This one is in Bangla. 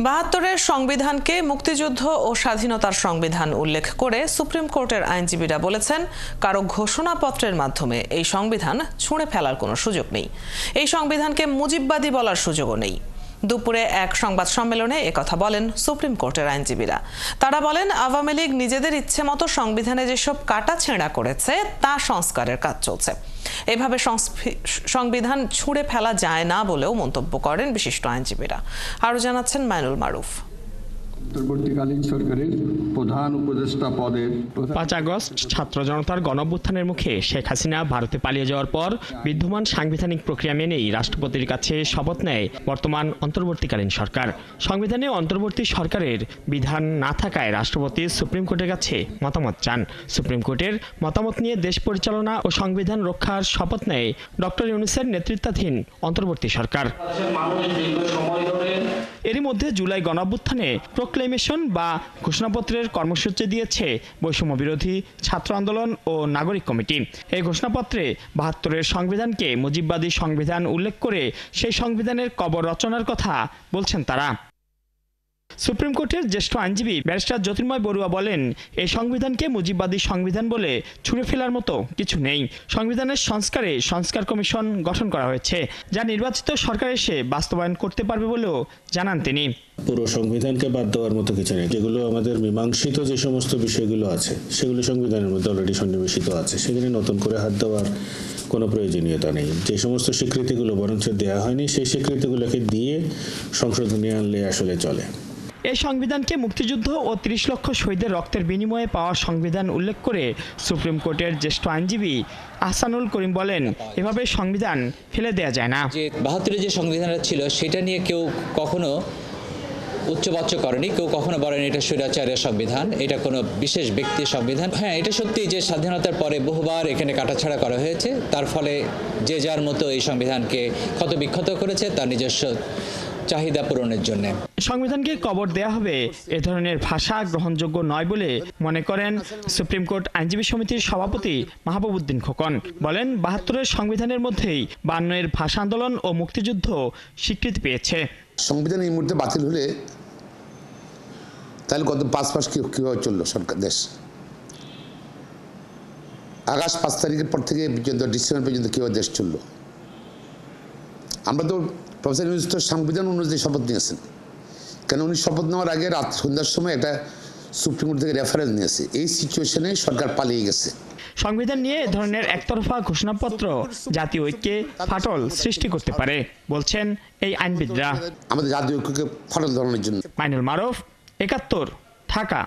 ৭২-এর সংবিধানকে মুক্তিযুদ্ধ ও স্বাধীনতার সংবিধান উল্লেখ করে সুপ্রিম কোর্টের আইনজীবীরা বলেছেন, কারো ঘোষণাপত্রের মাধ্যমে এই সংবিধান ছুঁড়ে ফেলার কোনো সুযোগ নেই। এই সংবিধানকে মুজিববাদী বলার সুযোগও নেই। দুপুরে এক সংবাদ সম্মেলনে একথা বলেন সুপ্রিম কোর্টের আইনজীবীরা। তারা বলেন, আওয়ামী লীগ নিজেদের ইচ্ছে মতো সংবিধানে যেসব কাটাছেঁড়া করেছে তা সংস্কারের কাজ চলছে। এভাবে সংবিধান ছুঁড়ে ফেলা যায় না বলেও মন্তব্য করেন বিশিষ্ট আইনজীবীরা। আরও জানাচ্ছেন মাইনুল মারুফ। অন্তর্বর্তীকালীন সরকারের প্রধান উপদেষ্টা পদের ৫ আগস্ট ছাত্র জনতার গণঅভ্যুত্থানের মুখে শেখ হাসিনা ভারতে পালিয়ে যাওয়ার পর বিদ্যমান সাংবিধানিক প্রক্রিয়া মেনেই রাষ্ট্রপতির কাছে শপথ নেয় বর্তমান অন্তর্বর্তীকালীন সরকার। সংবিধানে অন্তর্বর্তী সরকারের বিধান না থাকায় রাষ্ট্রপতি সুপ্রিম কোর্টের কাছে মতামত চান। সুপ্রিম কোর্টের মতামত নিয়ে দেশ পরিচালনা ও সংবিধান রক্ষার শপথ নেয় ডক্টর ইউনূসের নেতৃত্বাধীন অন্তর্বর্তী সরকার। এরই মধ্যে জুলাই গণঅভ্যুত্থানে প্রোক্লেমেশন বা ঘোষণাপত্রের কর্মসূচি দিয়েছে বৈষম্য বিরোধী ছাত্র আন্দোলন ও নাগরিক কমিটি। এই ঘোষণাপত্রে ৭২-এর সংবিধানকে মুজিববাদী সংবিধান উল্লেখ করে সেই সংবিধানের কবর রচনার কথা বলছেন তারা। সুপ্রিম কোর্টের জ্যেষ্ঠ আইনজীবী ব্যারিস্টার জ্যোতির্ময় বড়ুয়া বলেন, এই সংবিধানকে মুজিববাদী সংবিধান বলে ছুঁড়ে ফেলার মতো কিছু নেই। সংবিধানের সংস্কারে সংস্কার কমিশন গঠন করা হয়েছে, যা নির্বাচিত সরকার এসে বাস্তবায়ন করতে পারবে বলেও জানান তিনি। পুরো সংবিধানকে বাদ দেওয়ার মতো কিছু নেই। যেগুলো আমাদের মীমাংসিত যে সমস্ত বিষয়গুলো আছে সেগুলো সংবিধানের মধ্যে অলরেডি সন্নিবেশিত আছে, সেখানে নতুন করে হাত দেওয়ার কোনো প্রয়োজনীয়তা নেই। যে সমস্ত স্বীকৃতিগুলো বরঞ্চ দেওয়া হয়নি সেই স্বীকৃতিগুলোকে দিয়ে সংশোধনী আনলে আসলে চলে। এই সংবিধানকে মুক্তিযুদ্ধ ও ৩০ লক্ষ শহীদের রক্তের বিনিময়ে পাওয়া সংবিধান উল্লেখ করে সুপ্রিম কোর্টের জ্যেষ্ঠ আইনজীবী আহসানুল করিম বলেন, এভাবে সংবিধান ফেলে দেওয়া যায় না। যে ৭২-এর যে সংবিধানটা ছিল সেটা নিয়ে কেউ কখনো উচ্চবাচ্য করেনি, কেউ কখনো বলেনি এটা স্বৈরাচারের সংবিধান, এটা কোনো বিশেষ ব্যক্তির সংবিধান। হ্যাঁ, এটা সত্যি যে স্বাধীনতার পরে বহুবার এখানে কাটাছাড়া করা হয়েছে, তার ফলে যে যার মতো এই সংবিধানকে ক্ষত বিক্ষত করেছে তার নিজস্ব চাহিদা পূরণের জন্য। সংবিধানকে কবর দেয়া হবে এ ধরনের ভাষা গ্রহণযোগ্য নয় বলে মনে করেন সুপ্রিম কোর্ট আইনজীবী সমিতির সভাপতি মাহবুব উদ্দিন খোকন। বলেন, ৭২-এর সংবিধানের মধ্যেই ৫২-এর ভাষা আন্দোলন ও মুক্তিযুদ্ধ স্বীকৃতি পেয়েছে। সংবিধান এই মুহূর্তে বাতিল হলে তাহলে গত ৫ মাস কিভাবে চললো সরকার দেশ? আগস্ট ৫ তারিখের পর থেকে ডিসেম্বর পর্যন্ত কিভাবে দেশ চললো? আমরা তো প্রফেসর ইউনূস তো সংবিধান অনুযায়ী শপথ নিয়েছেন, কেন উনি শপথ নেওয়ার আগে রাত সন্ধ্যার সময় একটা সুপ্রিম কোর্ট থেকে রেফারেন্স নিয়েছে। এই সিচুয়েশনে সরকার পালিয়ে গেছে। সংবিধান নিয়ে এ ধরনের একতরফা ঘোষণাপত্র জাতীয় ঐক্যে ফাটল সৃষ্টি করতে পারে বলছেন এই আইনবিদরা। আমাদের জাতীয় ঐক্যকে ফাটল ধরানোর জন্য। মাইনুল মারুফ, ৭১, ঢাকা।